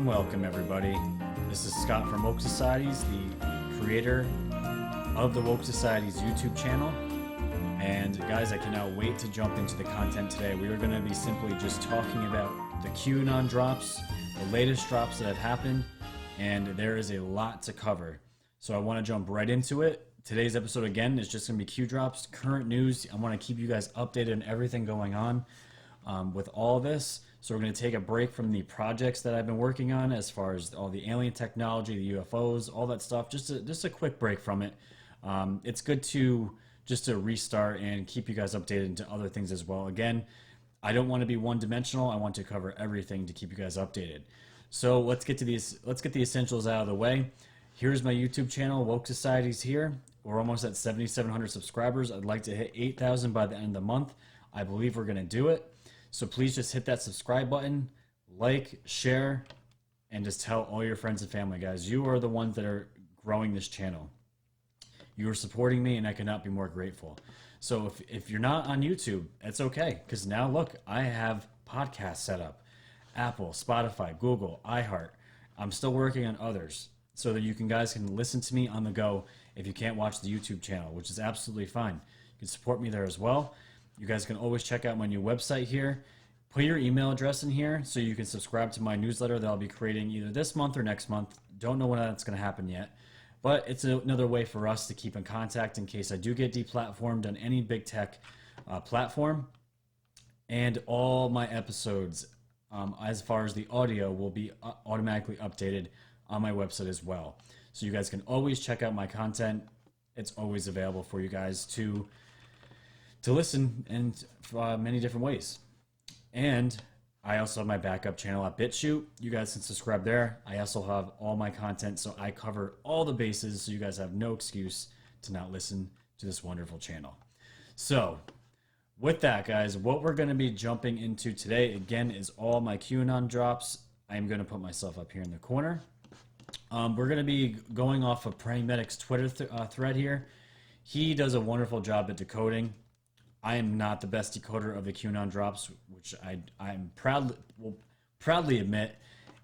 welcome everybody. This is Scott from Woke Societies, the creator of the Woke Societies YouTube channel. And guys, I cannot wait to jump into the content today. We are going to be simply just talking about the QAnon drops, the latest drops that have happened, and there is a lot to cover. So I want to jump right into it. Today's episode again is just going to be Q drops, current news. I want to keep you guys updated on everything going on with all this. So we're going to take a break from the projects that I've been working on as far as all the alien technology, the UFOs, all that stuff. Just a quick break from it. It's good to just to restart and keep you guys updated into other things as well. Again, I don't want to be one-dimensional. I want to cover everything to keep you guys updated. So let's get to these. Let's get the essentials out of the way. Here's my YouTube channel, Woke Societies here. We're almost at 7,700 subscribers. I'd like to hit 8,000 by the end of the month. I believe we're going to do it. So please just hit that subscribe button, like, share, and just tell all your friends and family, guys. You are the ones that are growing this channel. You are supporting me, and I cannot be more grateful. So if you're not on YouTube, it's okay, because now look, I have podcasts set up. Apple, Spotify, Google, iHeart. I'm still working on others so that you guys can listen to me on the go if you can't watch the YouTube channel, which is absolutely fine. You can support me there as well. You guys can always check out my new website here. Put your email address in here so you can subscribe to my newsletter that I'll be creating either this month or next month. Don't know when that's going to happen yet. But it's another way for us to keep in contact in case I do get deplatformed on any big tech platform. And all my episodes, as far as the audio, will be automatically updated on my website as well. So you guys can always check out my content. It's always available for you guys to listen in many different ways. And I also have my backup channel at BitChute. You guys can subscribe there. I also have all my content, so I cover all the bases, so you guys have no excuse to not listen to this wonderful channel. So with that, guys, what we're going to be jumping into today, again, is all my QAnon drops. I'm going to put myself up here in the corner. We're going to be going off of Praying Medic's Twitter thread here. He does a wonderful job at decoding. I am not the best decoder of the QAnon drops, which I'm proudly admit.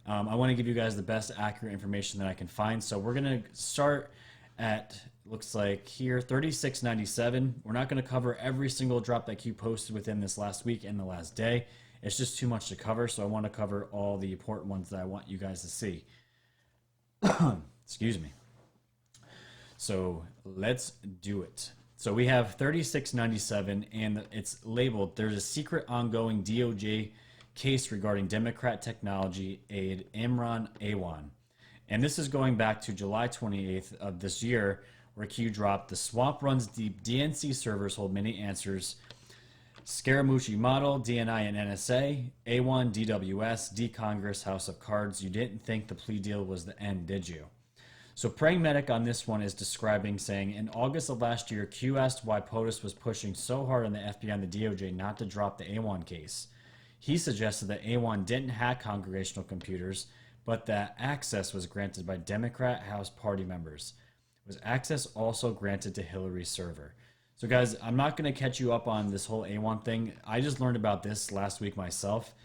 I want to give you guys the best accurate information that I can find. So we're going to start at, looks like here, 3697. We're not going to cover every single drop that Q posted within this last week and the last day. It's just too much to cover, so I want to cover all the important ones that I want you guys to see. Excuse me. So let's do it. So we have 3697, and it's labeled, "There's a secret ongoing DOJ case regarding Democrat technology aide Imran Awan." And this is going back to July 28th of this year, where Q dropped, "The swamp runs deep. DNC servers hold many answers. Scaramucci model, DNI and NSA, A1, DWS, D Congress, House of Cards. You didn't think the plea deal was the end, did you?" So Praying Medic on this one is describing, saying, "In August of last year, Q asked why POTUS was pushing so hard on the FBI and the DOJ not to drop the A1 case. He suggested that A1 didn't hack congregational computers, but that access was granted by Democrat House party members. Was access also granted to Hillary's server?" So guys, I'm not going to catch you up on this whole A1 thing. I just learned about this last week myself.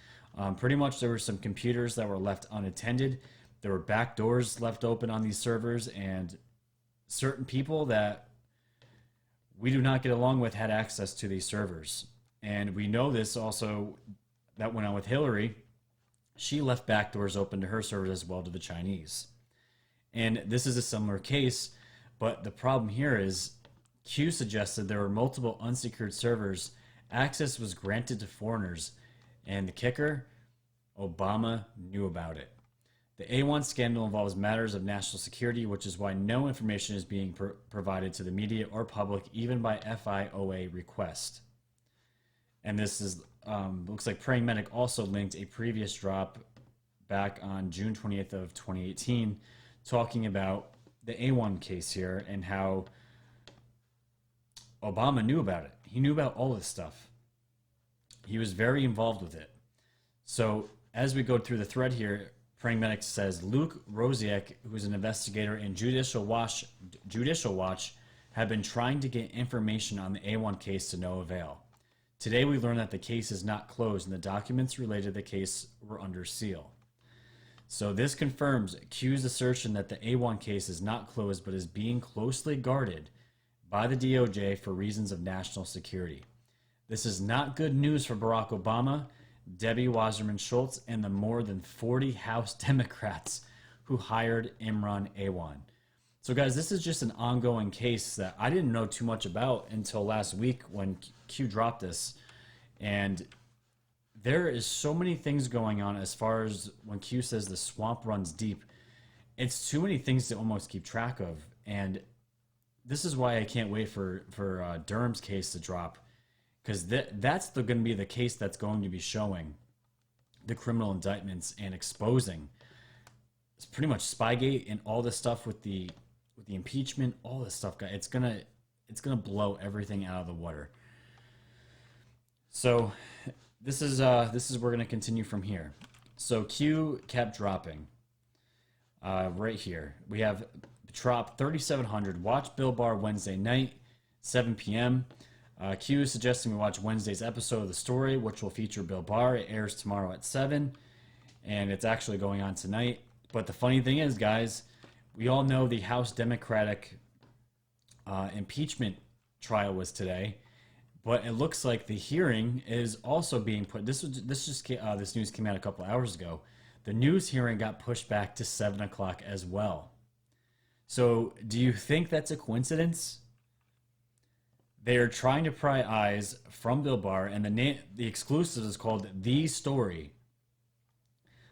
Pretty much there were some computers that were left unattended. There were back doors left open on these servers, and certain people that we do not get along with had access to these servers. And we know this also, that went on with Hillary. She left back doors open to her servers as well to the Chinese. And this is a similar case, but the problem here is Q suggested there were multiple unsecured servers. Access was granted to foreigners. And the kicker, Obama knew about it. The A1 scandal involves matters of national security, which is why no information is being provided to the media or public, even by FIOA request. And this is looks like Praying Medic also linked a previous drop back on June 20th of 2018, talking about the A1 case here and how Obama knew about it. He knew about all this stuff. He was very involved with it. So as we go through the thread here, Praying Medic says, "Luke Rosiak, who is an investigator in Judicial Watch, have been trying to get information on the A1 case to no avail. Today we learned that the case is not closed and the documents related to the case were under seal." So this confirms Q's assertion that the A1 case is not closed but is being closely guarded by the DOJ for reasons of national security. This is not good news for Barack Obama, Debbie Wasserman Schultz, and the more than 40 House Democrats who hired Imran Awan. So guys, this is just an ongoing case that I didn't know too much about until last week when Q dropped this. And there is so many things going on as far as when Q says the swamp runs deep. It's too many things to almost keep track of. And this is why I can't wait for Durham's case to drop, because that's going to be the case that's going to be showing the criminal indictments and exposing it's pretty much Spygate and all this stuff with the impeachment, all this stuff, guys. It's gonna blow everything out of the water. So this is we're gonna continue from here. So Q kept dropping. Right here we have drop 3700. Watch Bill Barr Wednesday night, 7 p.m. Q is suggesting we watch Wednesday's episode of The Story, which will feature Bill Barr. It airs tomorrow at 7, and it's actually going on tonight. But the funny thing is, guys, we all know the House Democratic impeachment trial was today, but it looks like the hearing is also being put. This news came out a couple hours ago. The news hearing got pushed back to 7 o'clock as well. So, do you think that's a coincidence? They are trying to pry eyes from Bill Barr, and the exclusive is called The Story.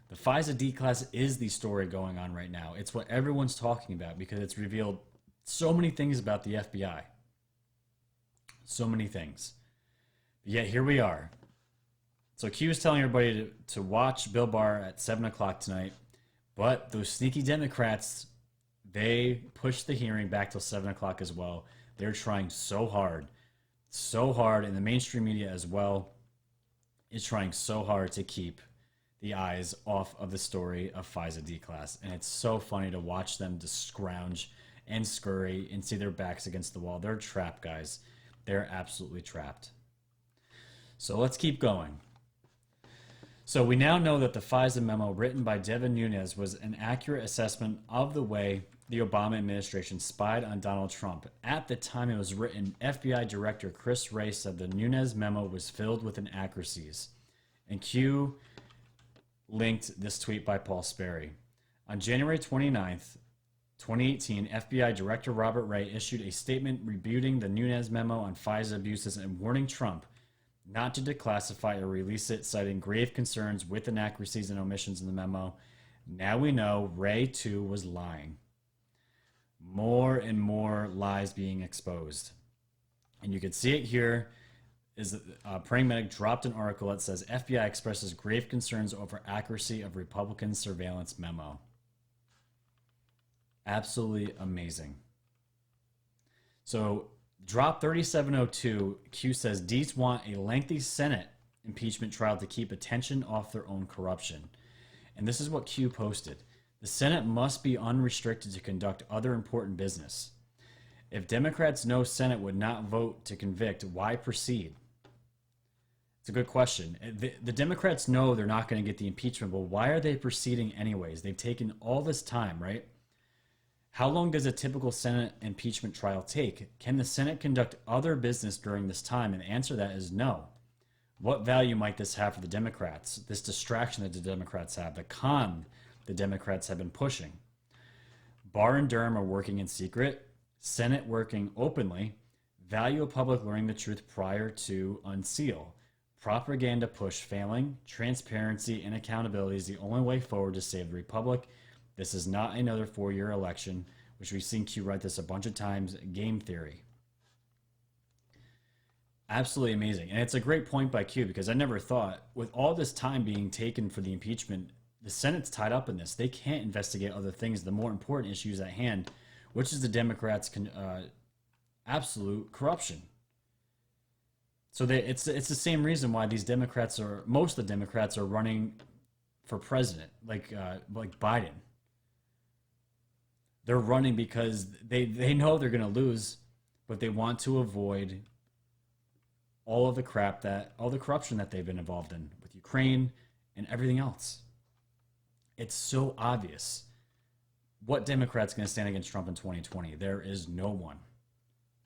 The FISA D-Class is the story going on right now. It's what everyone's talking about because it's revealed so many things about the FBI. So many things. But yet here we are. So Q is telling everybody to watch Bill Barr at 7 o'clock tonight. But those sneaky Democrats, they pushed the hearing back till 7 o'clock as well. They're trying so hard, and the mainstream media as well is trying so hard to keep the eyes off of the story of FISA D-Class. And it's so funny to watch them just scrounge and scurry and see their backs against the wall. They're trapped, guys. They're absolutely trapped. So let's keep going. So we now know that the FISA memo written by Devin Nunes was an accurate assessment of the way the Obama administration spied on Donald Trump. At the time it was written, FBI Director Chris Wray said the Nunes memo was filled with inaccuracies. And Q linked this tweet by Paul Sperry. On January 29th, 2018, FBI Director Robert Ray issued a statement rebuting the Nunes memo on FISA abuses and warning Trump not to declassify or release it, citing grave concerns with inaccuracies and omissions in the memo. Now we know Ray, too, was lying. More and more lies being exposed. And you can see it here. Praying Medic dropped an article that says FBI expresses grave concerns over accuracy of Republican surveillance memo. Absolutely amazing. So drop 3702, Q says Deets want a lengthy Senate impeachment trial to keep attention off their own corruption. And this is what Q posted. The Senate must be unrestricted to conduct other important business. If Democrats know Senate would not vote to convict, why proceed? It's a good question. The Democrats know they're not going to get the impeachment, but why are they proceeding anyways? They've taken all this time, right? How long does a typical Senate impeachment trial take? Can the Senate conduct other business during this time? And the answer to that is no. What value might this have for the Democrats? This distraction that the Democrats have, the con the Democrats have been pushing. Barr and Durham are working in secret, Senate working openly, value of public learning the truth prior to unseal. Propaganda push failing, transparency and accountability is the only way forward to save the republic. This is not another 4-year election, which we've seen Q write this a bunch of times, game theory. Absolutely amazing. And it's a great point by Q because I never thought, with all this time being taken for the impeachment, the Senate's tied up in this. They can't investigate other things, the more important issues at hand, which is the Democrats' absolute corruption. So it's the same reason why most of the Democrats are running for president, like Biden. They're running because they know they're going to lose, but they want to avoid all the corruption that they've been involved in with Ukraine and everything else. It's so obvious. What Democrat's going to stand against Trump in 2020? There is no one.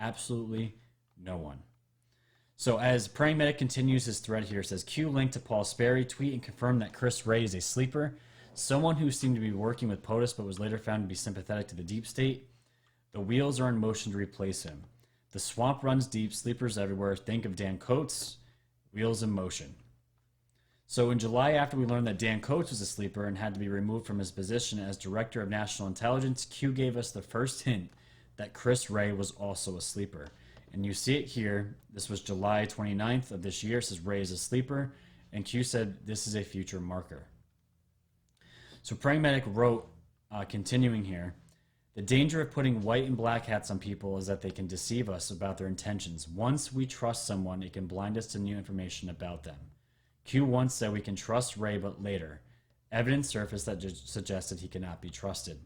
Absolutely no one. So as Praying Medic continues his thread here, it says, Q link to Paul Sperry, tweet and confirm that Chris Wray is a sleeper. Someone who seemed to be working with POTUS but was later found to be sympathetic to the deep state. The wheels are in motion to replace him. The swamp runs deep, sleepers everywhere. Think of Dan Coates. Wheels in motion. So in July, after we learned that Dan Coates was a sleeper and had to be removed from his position as Director of National Intelligence, Q gave us the first hint that Chris Wray was also a sleeper. And you see it here. This was July 29th of this year. It says Wray is a sleeper. And Q said this is a future marker. So Praying Medic wrote, continuing here, the danger of putting white and black hats on people is that they can deceive us about their intentions. Once we trust someone, it can blind us to new information about them. Q once said we can trust Wray, but later, evidence surfaced that suggested he cannot be trusted.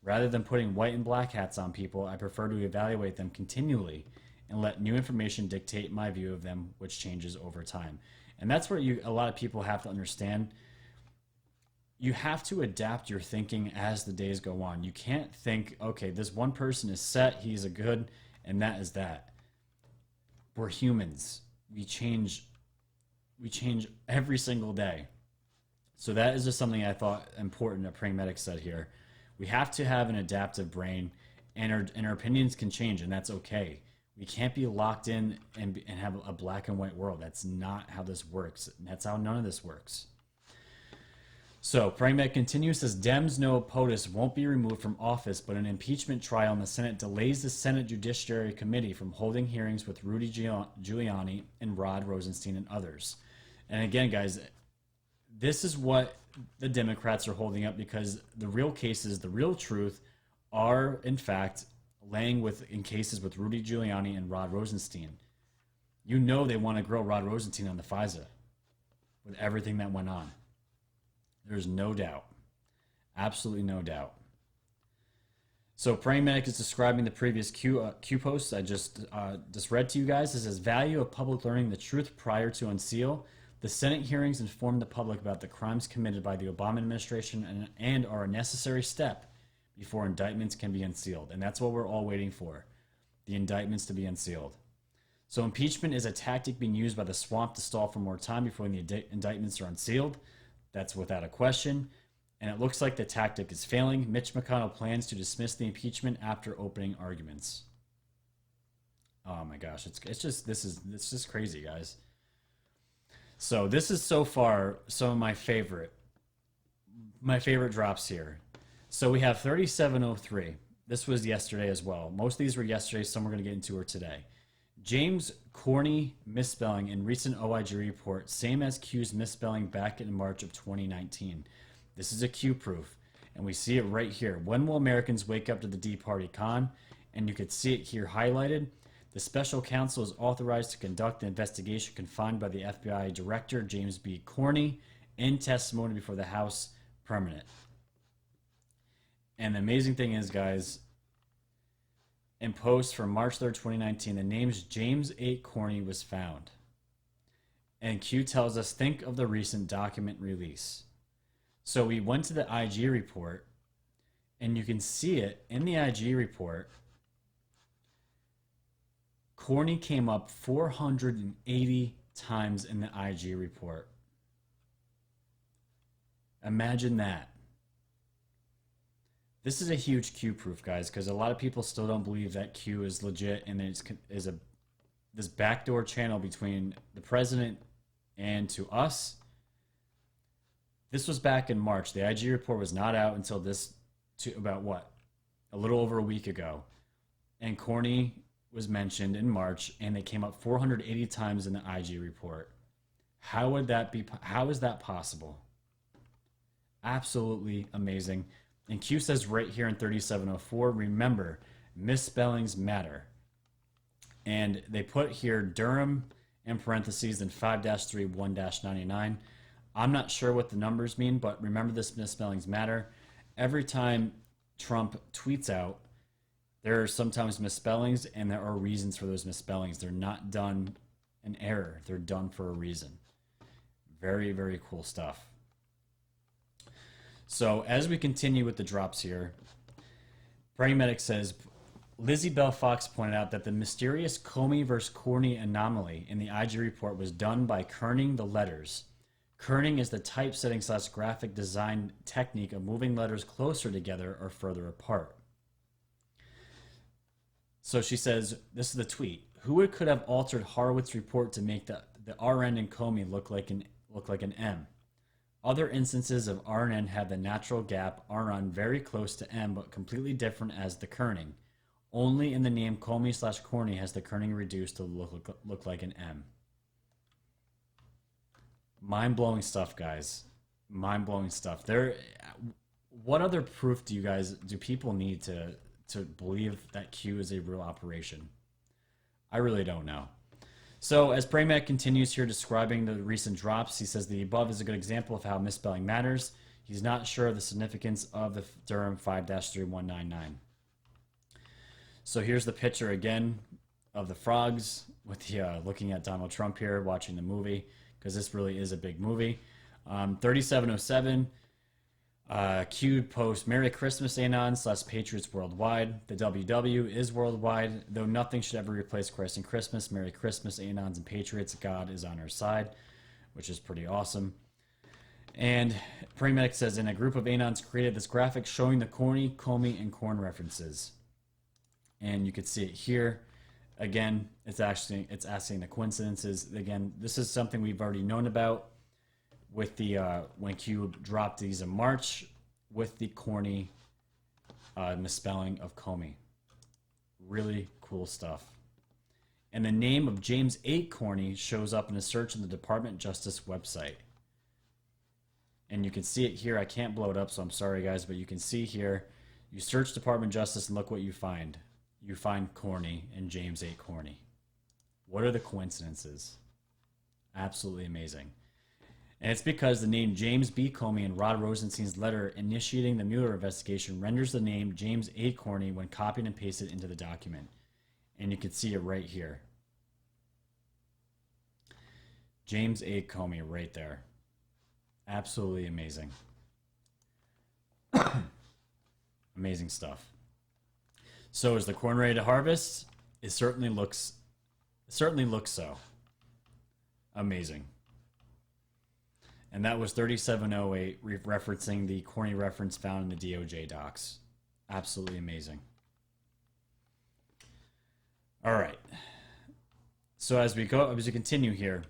Rather than putting white and black hats on people, I prefer to evaluate them continually and let new information dictate my view of them, which changes over time. And that's where a lot of people have to understand. You have to adapt your thinking as the days go on. You can't think, okay, this one person is set, he's a good, and that is that. We're humans. We change every single day. So that is just something I thought important that Praying Medic said here. We have to have an adaptive brain, and our opinions can change, and that's okay. We can't be locked in and have a black and white world. That's not how this works. That's how none of this works. So, Praying Medic continues, says, Dems know POTUS won't be removed from office, but an impeachment trial in the Senate delays the Senate Judiciary Committee from holding hearings with Rudy Giuliani and Rod Rosenstein and others. And again, guys, this is what the Democrats are holding up, because the real cases, the real truth, are, in fact, laying in cases with Rudy Giuliani and Rod Rosenstein. You know they want to grow Rod Rosenstein on the FISA with everything that went on. There's no doubt. Absolutely no doubt. So Praying Medic is describing the previous Q posts I just read to you guys. It says, value of public learning the truth prior to unseal. The Senate hearings informed the public about the crimes committed by the Obama administration and are a necessary step before indictments can be unsealed. And that's what we're all waiting for, the indictments to be unsealed. So impeachment is a tactic being used by the swamp to stall for more time before the indictments are unsealed. That's without a question. And it looks like the tactic is failing. Mitch McConnell plans to dismiss the impeachment after opening arguments. Oh my gosh, it's just crazy, guys. So this is so far some of my favorite drops here. So we have 3703. This was yesterday as well. Most of these were yesterday. Some we're going to get into are today. James Corney misspelling in recent OIG report, same as Q's misspelling back in March of 2019. This is a Q proof, and we see it right here. When will Americans wake up to the D Party con? And you could see it here highlighted. The special counsel is authorized to conduct the investigation confined by the FBI Director, James B. Corney, in testimony before the House Permanent. And the amazing thing is, guys, in post from March 3rd, 2019, the names James A. Corney was found. And Q tells us, think of the recent document release. So we went to the IG report, and you can see it in the IG report. Corney came up 480 times in the IG report. Imagine that. This is a huge Q proof, guys, because a lot of people still don't believe that Q is legit, and it's this backdoor channel between the president and to us. This was back in March. The IG report was not out until a little over a week ago. And Corney was mentioned in March, and they came up 480 times in the IG report. How is that possible? Absolutely amazing. And Q says right here in 3704, remember, misspellings matter. And they put here Durham in parentheses and 5-3 1-99. I'm not sure what the numbers mean, but remember, this misspellings matter. Every time Trump tweets out, there are sometimes misspellings, and there are reasons for those misspellings. They're not done in error. They're done for a reason. Very, very cool stuff. So as we continue with the drops here, Praying Medic says, Lizzie Bell Fox pointed out that the mysterious Comey versus Corney anomaly in the IG report was done by kerning the letters. Kerning is the typesetting / graphic design technique of moving letters closer together or further apart. So she says, this is the tweet. Who could have altered Horowitz's report to make the RN in Comey look like an M? Other instances of RN have the natural gap RN very close to M, but completely different as the kerning. Only in the name Comey / Corney has the kerning reduced to look like an M. Mind-blowing stuff, guys. Mind-blowing stuff. What other proof do people need to believe that Q is a real operation? I really don't know. So as Praymac continues here describing the recent drops, he says the above is a good example of how misspelling matters. He's not sure of the significance of the Durham 5-3199. So here's the picture again of the frogs with the looking at Donald Trump here, watching the movie, because this really is a big movie. 3707, Q post Merry Christmas Anon / Patriots Worldwide. The WW is worldwide, though nothing should ever replace Christ and Christmas. Merry Christmas Anons and Patriots. God is on our side, which is pretty awesome. And Premedic says, in a group of Anons created this graphic showing the Corny, Comey, and Corn references. And you can see it here. Again, it's asking the coincidences. Again, this is something we've already known about with the when Q dropped these in March with the corny misspelling of Comey. Really cool stuff. And the name of James 8 Corney shows up in a search on the Department of Justice website. And you can see it here. I can't blow it up, so I'm sorry, guys, but you can see here. You search Department of Justice and look what you find. You find Corney and James 8 Corney. What are the coincidences? Absolutely amazing. And it's because the name James B. Comey in Rod Rosenstein's letter initiating the Mueller investigation renders the name James A. Corney when copied and pasted into the document. And you can see it right here. James A. Comey right there. Absolutely amazing. Amazing stuff. So is the corn ready to harvest? It certainly looks so. Amazing. And that was 3708, referencing the corny reference found in the DOJ docs. Absolutely amazing. All right. So as we continue here,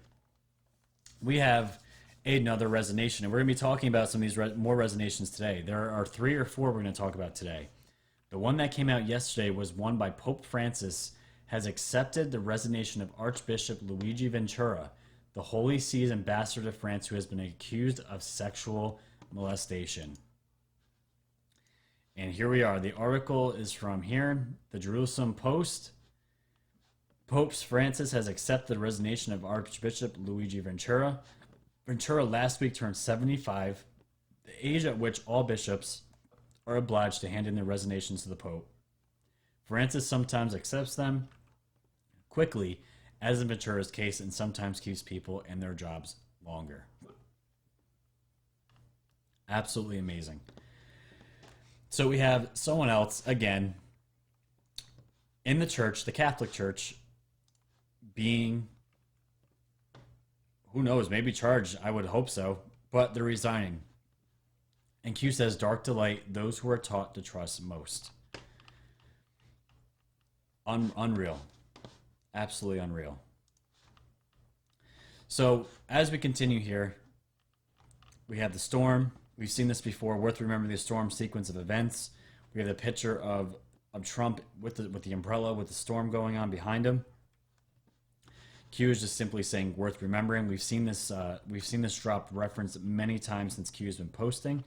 we have another resignation, and we're going to be talking about some of these more resignations today. There are 3 or 4 we're going to talk about today. The one that came out yesterday was one by Pope Francis has accepted the resignation of Archbishop Luigi Ventura, the Holy See's ambassador to France, who has been accused of sexual molestation. And here we are. The article is from here, the Jerusalem Post. Pope Francis has accepted the resignation of Archbishop Luigi Ventura. Ventura last week turned 75, the age at which all bishops are obliged to hand in their resignations to the Pope. Francis sometimes accepts them quickly, as in Ventura's case, and sometimes keeps people in their jobs longer. Absolutely amazing. So we have someone else, again, in the church, the Catholic Church, being, who knows, maybe charged. I would hope so, but they're resigning. And Q says, dark delight, those who are taught to trust most. Unreal. Absolutely unreal. So as we continue here, we have the storm. We've seen this before. Worth remembering the storm sequence of events. We have the picture of Trump with the umbrella with the storm going on behind him. Q is just simply saying worth remembering. We've seen this drop referenced many times since Q has been posting.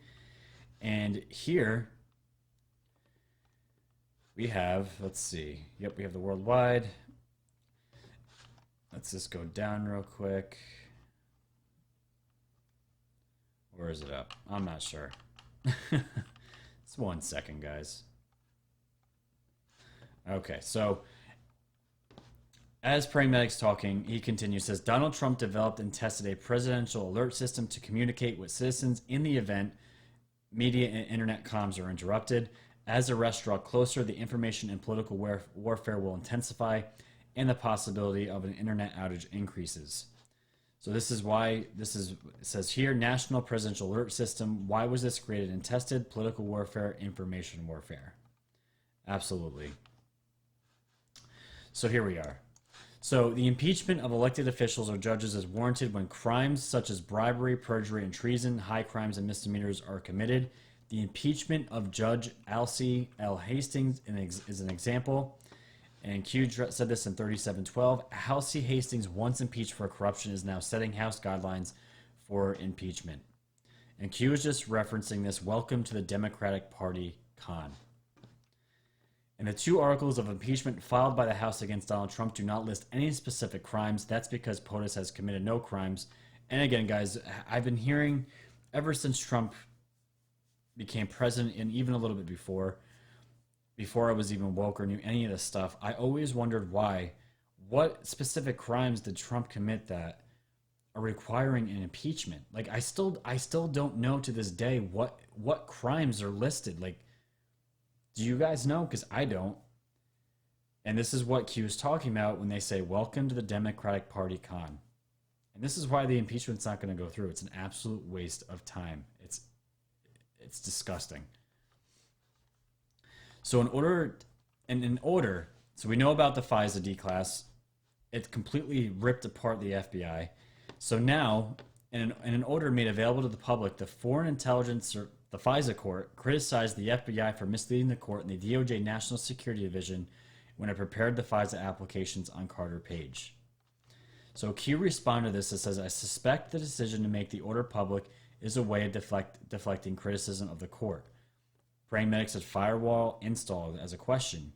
And here we have, let's see. Yep, we have the worldwide. Let's just go down real quick. Where is it up? I'm not sure. It's 1 second, guys. Okay, so as Praying Medic's talking, he continues, says, Donald Trump developed and tested a presidential alert system to communicate with citizens in the event media and internet comms are interrupted. As arrests draw closer, the information and political warfare will intensify, and the possibility of an internet outage increases. So this is why it says here, National Presidential Alert System. Why was this created and tested? Political warfare, information warfare. Absolutely. So here we are. So the impeachment of elected officials or judges is warranted when crimes such as bribery, perjury, and treason, high crimes and misdemeanors are committed. The impeachment of Judge Alcee L. Hastings is an example. And Q said this in 3712. Alcee Hastings, once impeached for corruption, is now setting House guidelines for impeachment. And Q is just referencing this. Welcome to the Democratic Party con. And the 2 articles of impeachment filed by the House against Donald Trump do not list any specific crimes. That's because POTUS has committed no crimes. And again, guys, I've been hearing ever since Trump became president, and even a little bit before I was even woke or knew any of this stuff, I always wondered why. What specific crimes did Trump commit that are requiring an impeachment? Like, I still don't know to this day what crimes are listed. Like, do you guys know? Because I don't. And this is what Q is talking about when they say, welcome to the Democratic Party con. And this is why the impeachment's not going to go through. It's an absolute waste of time. It's disgusting. So so we know about the FISA D-class. It completely ripped apart the FBI. So now, in an order made available to the public, the Foreign Intelligence, or the FISA court, criticized the FBI for misleading the court and the DOJ National Security Division when it prepared the FISA applications on Carter Page. So Q responded to this. It says, I suspect the decision to make the order public is a way of deflecting criticism of the court. Praying Medic said firewall installed as a question.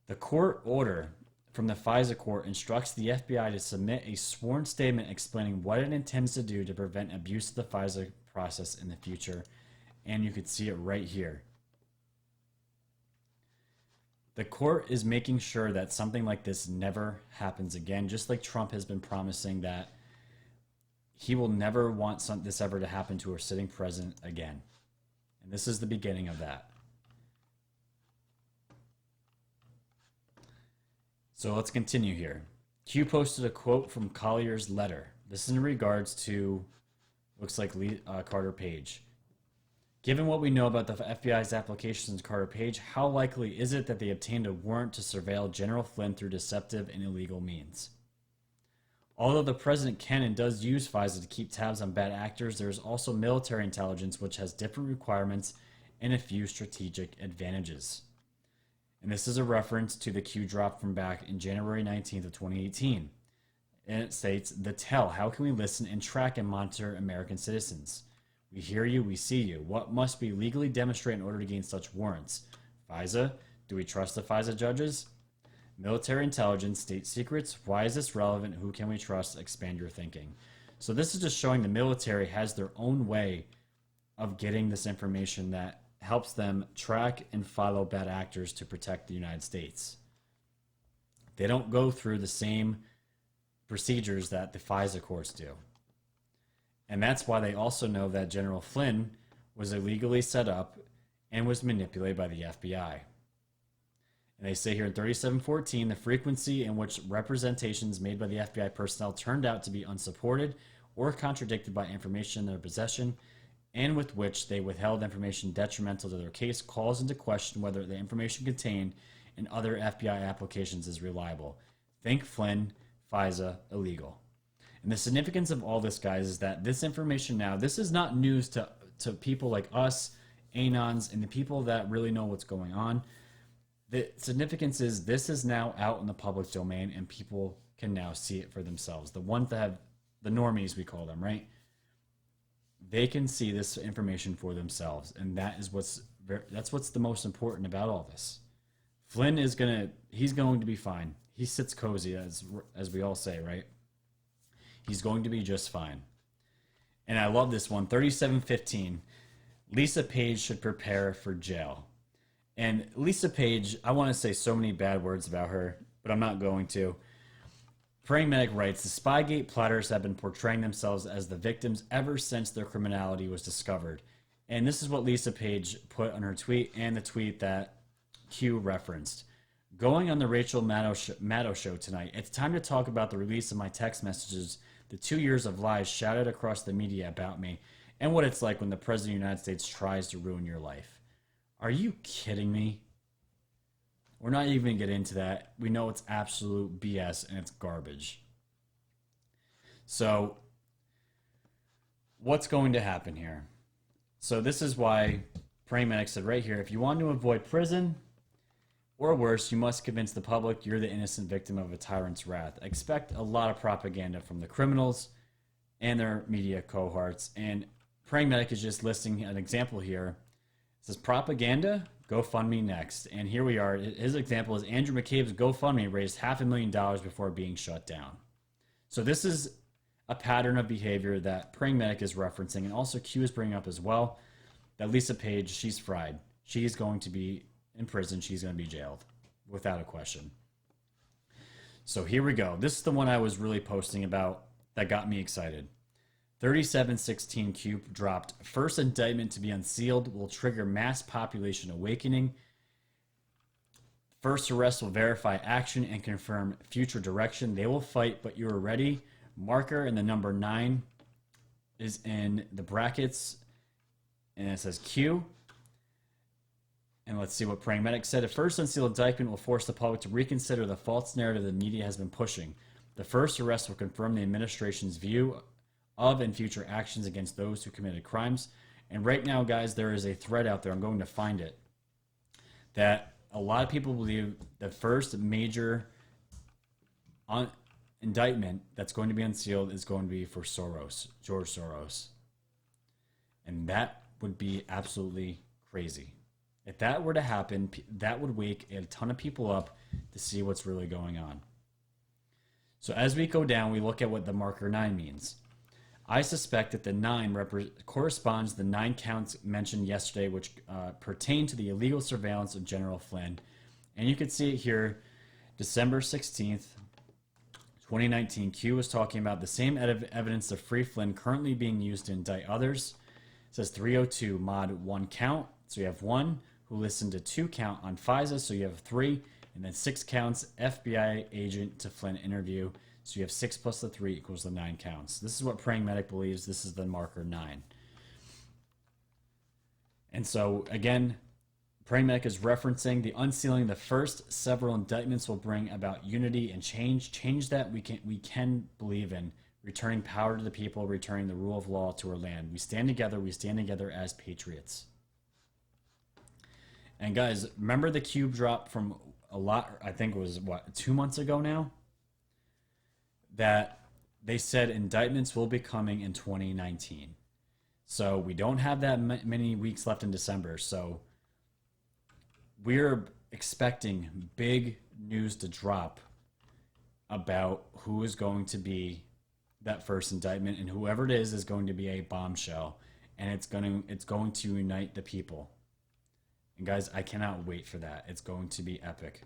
The court order from the FISA court instructs the FBI to submit a sworn statement explaining what it intends to do to prevent abuse of the FISA process in the future. And you could see it right here. The court is making sure that something like this never happens again, just like Trump has been promising that he will never want this ever to happen to a sitting president again. And this is the beginning of that. So let's continue here. Q posted a quote from Collier's letter. This is in regards to, looks like Carter Page. Given what we know about the FBI's applications to Carter Page, how likely is it that they obtained a warrant to surveil General Flynn through deceptive and illegal means? Although the president can and does use FISA to keep tabs on bad actors, there is also military intelligence which has different requirements and a few strategic advantages. And this is a reference to the Q drop from back in January 19th of 2018. And it states, the tell, how can we listen and track and monitor American citizens? We hear you, we see you. What must we legally demonstrate in order to gain such warrants? FISA? Do we trust the FISA judges? Military intelligence, state secrets. Why is this relevant? Who can we trust? Expand your thinking. So this is just showing the military has their own way of getting this information that helps them track and follow bad actors to protect the United States. They don't go through the same procedures that the FISA courts do. And that's why they also know that General Flynn was illegally set up and was manipulated by the FBI. And they say here in 3714, the frequency in which representations made by the FBI personnel turned out to be unsupported or contradicted by information in their possession, and with which they withheld information detrimental to their case, calls into question whether the information contained in other FBI applications is reliable. Think Flynn, FISA, illegal. And the significance of all this, guys, is that this information now, this is not news to people like us, Anons, and the people that really know what's going on. The significance is this is now out in the public domain and people can now see it for themselves. The ones that have, the normies we call them, right? They can see this information for themselves, and that's what's the most important about all this. Flynn he's going to be fine. He sits cozy, as we all say, right? He's going to be just fine. And I love this one, 3715. Lisa Page should prepare for jail. And Lisa Page, I want to say so many bad words about her, but I'm not going to. Praying Medic writes, the Spygate plotters have been portraying themselves as the victims ever since their criminality was discovered. And this is what Lisa Page put on her tweet and the tweet that Q referenced. Going on the Rachel Maddow show tonight, it's time to talk about the release of my text messages, the 2 years of lies shouted across the media about me, and what it's like when the President of the United States tries to ruin your life. Are you kidding me? We're not even going to get into that. We know it's absolute BS and it's garbage. So, what's going to happen here? So this is why Praying Medic said right here, if you want to avoid prison or worse, you must convince the public you're the innocent victim of a tyrant's wrath. Expect a lot of propaganda from the criminals and their media cohorts. And Praying Medic is just listing an example here. It says propaganda, GoFundMe next. And here we are. His example is Andrew McCabe's GoFundMe raised $500,000 before being shut down. So this is a pattern of behavior that Praying Medic is referencing, and also Q is bringing up as well, that Lisa Page, she's fried. She's going to be in prison. She's going to be jailed, without a question. So here we go. This is the one I was really posting about that got me excited. 3716 Q dropped. First indictment to be unsealed will trigger mass population awakening. First arrest will verify action and confirm future direction. They will fight, but you are ready. Marker and the number 9 is in the brackets, and it says Q. And let's see what Praying Medic said. A first unsealed indictment will force the public to reconsider the false narrative the media has been pushing. The first arrest will confirm the administration's view of and future actions against those who committed crimes. And right now, guys, there is a thread out there. I'm going to find it. That a lot of people believe the first major indictment that's going to be unsealed is going to be for Soros, George Soros. And that would be absolutely crazy. If that were to happen, that would wake a ton of people up to see what's really going on. So as we go down, we look at what the marker 9 means. I suspect that the 9 corresponds to the 9 counts mentioned yesterday, which pertain to the illegal surveillance of General Flynn. And you can see it here, December 16th, 2019, Q was talking about the same evidence of Free Flynn currently being used to indict others. It says 302 mod 1 count. So you have 1 who listened to 2 count on FISA. So you have 3. And then 6 counts FBI agent to Flynn interview. So you have 6 plus the 3 equals the 9 counts. This is what Praying Medic believes. This is the marker 9. And so again, Praying Medic is referencing the unsealing the first several indictments will bring about unity and change that we can believe in, returning power to the people, returning the rule of law to our land. We stand together as patriots. And guys, remember the cube drop from a lot, I think it was 2 months ago now, that they said indictments will be coming in 2019. So we don't have that many weeks left in December. So we're expecting big news to drop about who is going to be that first indictment, and whoever it is going to be a bombshell, and it's going to unite the people. And guys, I cannot wait for that. It's going to be epic.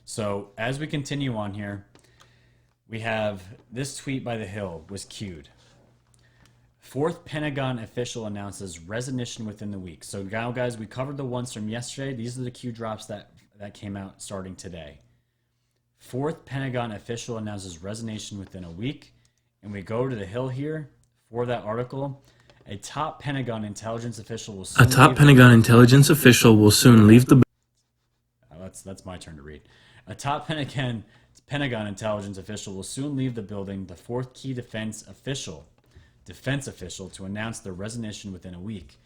So as we continue on here, we have this tweet by The Hill was queued. 4th Pentagon official announces resignation within the week. So now, guys, we covered the ones from yesterday. These are the Q drops that came out starting today. 4th Pentagon official announces resignation within a week. And we go to The Hill here for that article. A top Pentagon intelligence official will soon leave the... That's my turn to read. A top Pentagon intelligence official will soon leave the building. The 4th key defense official to announce their resignation within a week.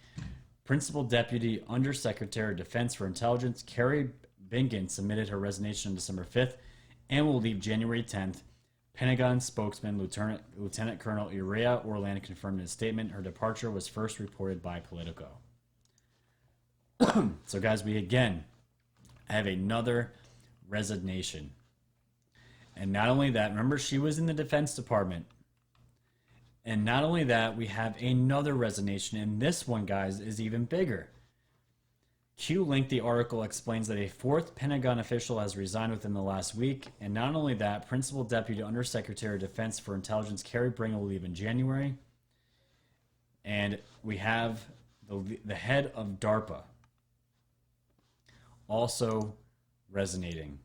Principal Deputy Undersecretary of Defense for Intelligence Carrie Bingen submitted her resignation on December 5th and will leave January 10th. Pentagon spokesman Lieutenant Colonel Uriah Orland confirmed in a statement her departure was first reported by Politico. So guys, we again have another resignation. And not only that, remember she was in the Defense Department. And not only that, we have another resignation, and this one, guys, is even bigger. Q-Link, the article, explains that a 4th Pentagon official has resigned within the last week, and not only that, Principal Deputy Undersecretary of Defense for Intelligence Carrie Bringen will leave in January. And we have the head of DARPA also resigning.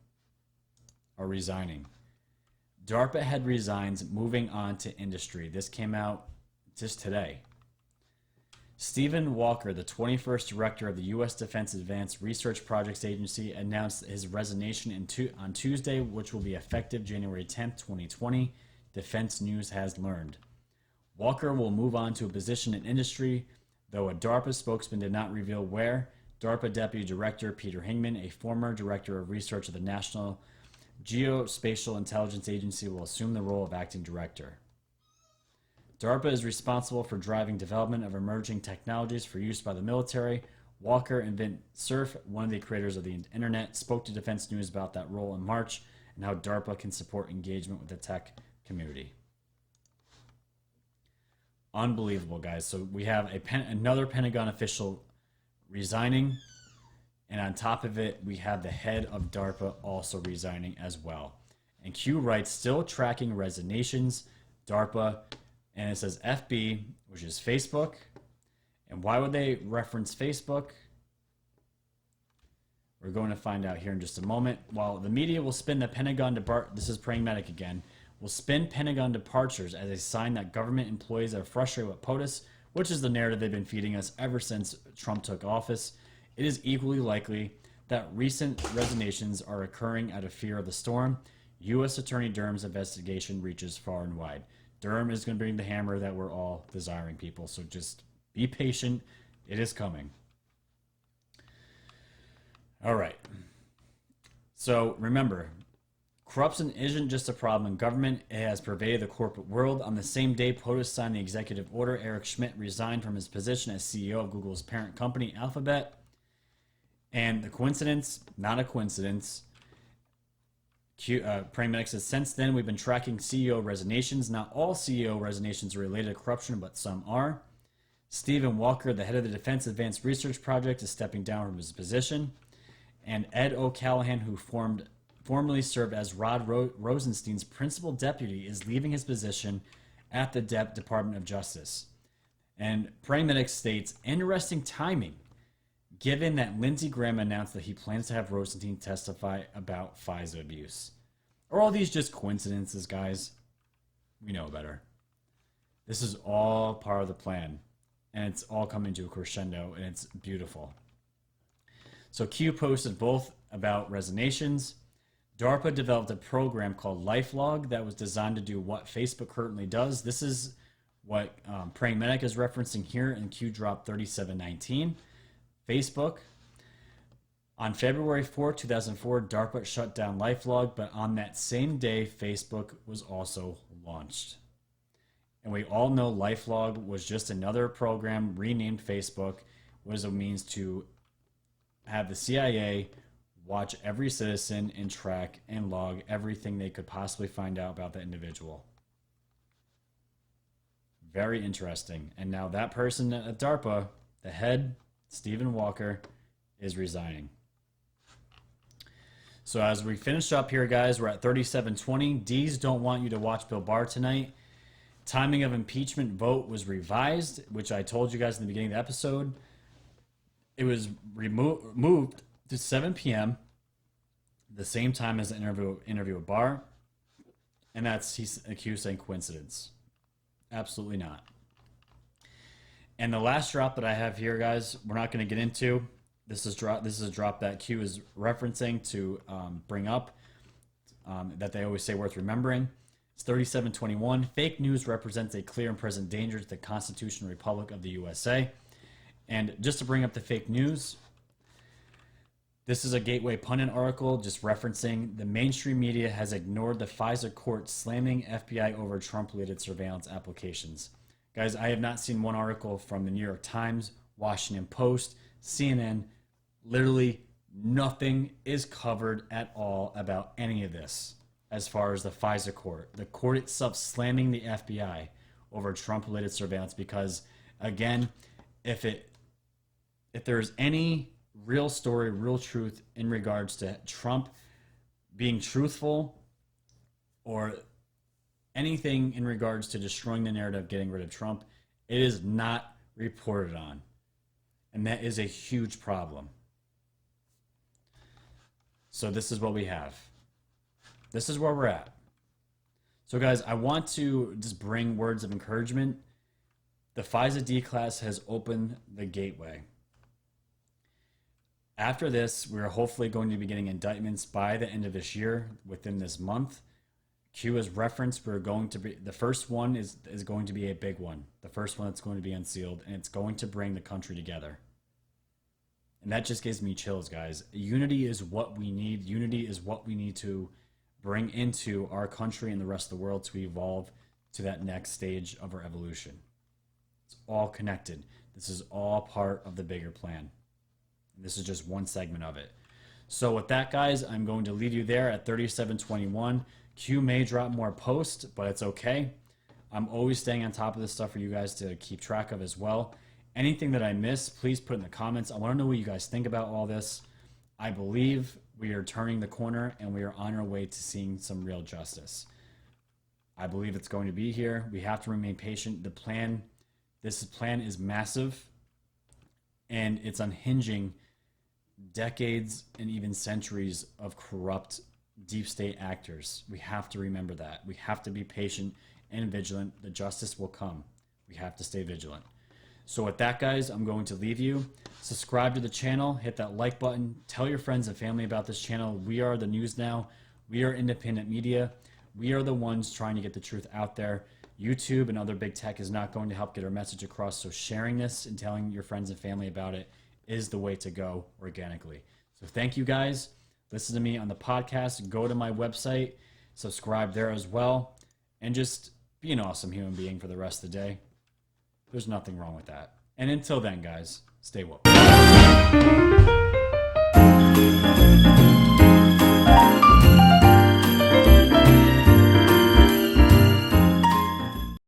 DARPA head resigns, moving on to industry. This came out just today. Stephen Walker, the 21st director of the U.S. Defense Advanced Research Projects Agency, announced his resignation on Tuesday, which will be effective January 10th, 2020, Defense News has learned. Walker will move on to a position in industry, though a DARPA spokesman did not reveal where. DARPA Deputy Director Peter Hingman, a former director of research of the National Geospatial Intelligence Agency, will assume the role of acting director. DARPA is responsible for driving development of emerging technologies for use by the military. Walker and Vint Cerf, one of the creators of the internet, spoke to Defense News about that role in March and how DARPA can support engagement with the tech community. Unbelievable, guys. So we have another Pentagon official resigning, and on top of it, we have the head of DARPA also resigning as well. And Q writes, still tracking resignations, DARPA, and it says FB, which is Facebook. And why would they reference Facebook? We're going to find out here in just a moment. While the media will spin the Pentagon this is Praying Medic again, will spin Pentagon departures as a sign that government employees are frustrated with POTUS, which is the narrative they've been feeding us ever since Trump took office. It is equally likely that recent resignations are occurring out of fear of the storm. U.S. Attorney Durham's investigation reaches far and wide. Durham is going to bring the hammer that we're all desiring, people. So just be patient. It is coming. All right. So remember, corruption isn't just a problem in government. It has pervaded the corporate world. On the same day POTUS signed the executive order, Eric Schmidt resigned from his position as CEO of Google's parent company, Alphabet. And the coincidence? Not a coincidence. Praying Medic says, since then, we've been tracking CEO resignations. Not all CEO resignations are related to corruption, but some are. Stephen Walker, the head of the Defense Advanced Research Project, is stepping down from his position. And Ed O'Callaghan, who formerly served as Rod Rosenstein's principal deputy, is leaving his position at the Department of Justice. And Praying Medic states, interesting timing, given that Lindsey Graham announced that he plans to have Rosenstein testify about FISA abuse. Are all these just coincidences, guys? We know better. This is all part of the plan, and it's all coming to a crescendo, and it's beautiful. So Q posted both about resignations. DARPA developed a program called LifeLog that was designed to do what Facebook currently does. This is what Praying Medic is referencing here in Q Drop 3719. Facebook. On February 4, 2004, DARPA shut down LifeLog, but on that same day, Facebook was also launched. And we all know LifeLog was just another program renamed Facebook, was a means to have the CIA watch every citizen and track and log everything they could possibly find out about the individual. Very interesting. And now that person at DARPA, the head, Stephen Walker, is resigning. So as we finish up here, guys, we're at 3720. D's don't want you to watch Bill Barr tonight. Timing of impeachment vote was revised, which I told you guys in the beginning of the episode. It was moved to 7 p.m., the same time as the interview with Barr. And he's accused of coincidence. Absolutely not. And the last drop that I have here, guys, we're not going to get into. This is a drop that Q is referencing to bring up that they always say worth remembering. It's 3721. Fake news represents a clear and present danger to the Constitutional Republic of the USA. And just to bring up the fake news, this is a Gateway Pundit article just referencing the mainstream media has ignored the FISA court slamming FBI over Trump-related surveillance applications. Guys, I have not seen one article from the New York Times, Washington Post, CNN. Literally nothing is covered at all about any of this as far as the FISA court. The court itself slamming the FBI over Trump-related surveillance because, again, if there's any real story, real truth in regards to Trump being truthful or anything in regards to destroying the narrative, getting rid of Trump, It is not reported on. And that is a huge problem. So this is what we have. This is where we're at. So guys, I want to just bring words of encouragement. The FISA D class has opened the gateway. After this, we're hopefully going to be getting indictments by the end of this year, within this month. Q is referenced. We're going to be, the first one is going to be a big one. The first one that's going to be unsealed, and it's going to bring the country together. And that just gives me chills, guys. Unity is what we need. Unity is what we need to bring into our country and the rest of the world to evolve to that next stage of our evolution. It's all connected. This is all part of the bigger plan. This is just one segment of it. So with that, guys, I'm going to leave you there at 37:21. Q may drop more posts, but it's okay. I'm always staying on top of this stuff for you guys to keep track of as well. Anything that I miss, please put in the comments. I want to know what you guys think about all this. I believe we are turning the corner and we are on our way to seeing some real justice. I believe it's going to be here. We have to remain patient. This plan is massive, and it's unhinging decades and even centuries of corrupt deep state actors. We have to remember that. We have to be patient and vigilant. The justice will come. We have to stay vigilant. So with that, guys, I'm going to leave you. Subscribe to the channel, hit that like button, tell your friends and family about this channel. We are the news now. We are independent media. We are the ones trying to get the truth out there. YouTube and other big tech is not going to help get our message across. So sharing this and telling your friends and family about it is the way to go organically. So thank you, guys. Listen to me on the podcast. Go to my website. Subscribe there as well. And just be an awesome human being for the rest of the day. There's nothing wrong with that. And until then, guys, stay woke.